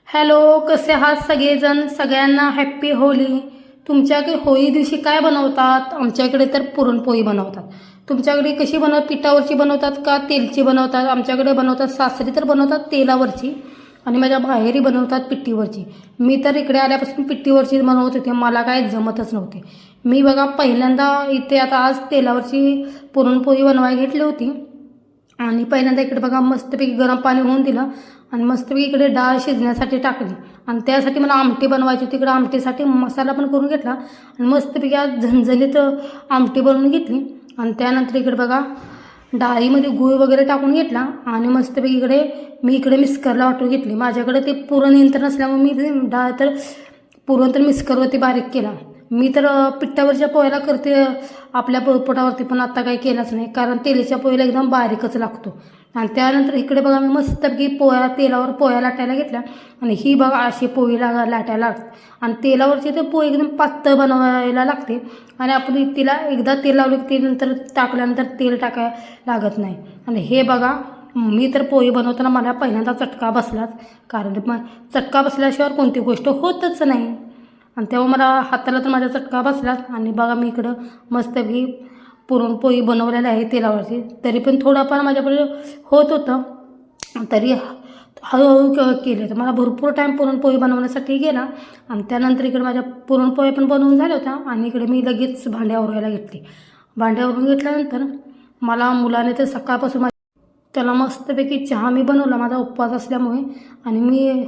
Hello, कसे आहात सगळेजण? सगळ्यांना हॅप्पी होली. तुमच्याकडे होळी दिवशी काय बनवतात? आमच्याकडे तर पुरणपोळी बनवतात. तुमच्याकडे कशी पिठावरची बनवतात का तेलची बनवतात? आमच्याकडे बनवतात, सासरी तर बनवतात तेलावरची आणि माझ्या माहेरी बनवतात पिठीवरची. मी तर इकडे आल्यापासून पिठीवरची बनवत होते, मला काय जमतच नव्हते. मी बघा पहिल्यांदा इथे आता आज तेलावरची पुरणपोळी बनवायला घेतली होती आणि पहिल्यांदा इकडे बघा मस्तपैकी गरम पाणी होऊन दिलं आणि मस्तपैकी इकडे डाळ शिजण्यासाठी टाकली आणि त्यासाठी मला आमटी बनवायची होती. इकडे आमटीसाठी मसाला पण करून घेतला आणि मस्तपैकी आज झणझणीत आमटी बनवून घेतली. आणि त्यानंतर इकडे बघा डाळीमध्ये गूळ वगैरे टाकून घेतला आणि मस्तपैकी मी इकडे मिक्सरला वाटून घेतली. माझ्याकडे ते पुरण यंत्र नसल्यामुळे मी डाळ तर पुरण तर मिक्सरवरती बारीक केला. मी तर पिठावरच्या पोह्याला करते आपल्या पोळपोटावरती, पण आता काही केलंच नाही कारण तेलाच्या पोह्याला एकदम बारीकच लागतो. आणि त्यानंतर इकडे बघा मी मस्तपैकी तेलावर पोह्या लाटायला घेतल्या आणि ही बघा अशी पोळी लाटायला लागते. आणि तेलावरची ते पोळी एकदम पातळ बनवायला लागते आणि आपण तिला एकदा तेल लावलं की ते नंतर टाकल्यानंतर तेल टाकायला लागत नाही. आणि हे बघा मी तर पोळी बनवताना मला पहिल्यांदा चटका बसलाच, कारण चटका बसल्याशिवाय कोणती गोष्ट होतच नाही. आणि तेव्हा मला हाताला तर माझ्या चटका बसलाच. आणि बघा मी इकडं मस्तपैकी पुरणपोळी बनवलेली आहे तेलावरची. तरी पण थोडंफार माझ्याकडे होत होतं, तरी हळूहळू केले. तर मला भरपूर टाईम पुरणपोळी बनवण्यासाठी गेला. आणि त्यानंतर इकडे माझ्या पुरणपोळी पण बनवून झाल्या होत्या आणि इकडे मी लगेच भांड्यावरायला घेतली. भांड्यावरून घेतल्यानंतर मला मुलाने तर सकाळपासून त्याला मस्तपैकी चहा मी बनवला माझा उपवास असल्यामुळे. आणि मी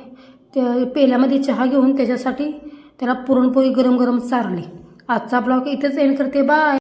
त्या पेल्यामध्ये चहा घेऊन त्याच्यासाठी त्याला पुरणपोळी गरम गरम चारली. आजचा ब्लॉग इथेच एंड करते. बाय.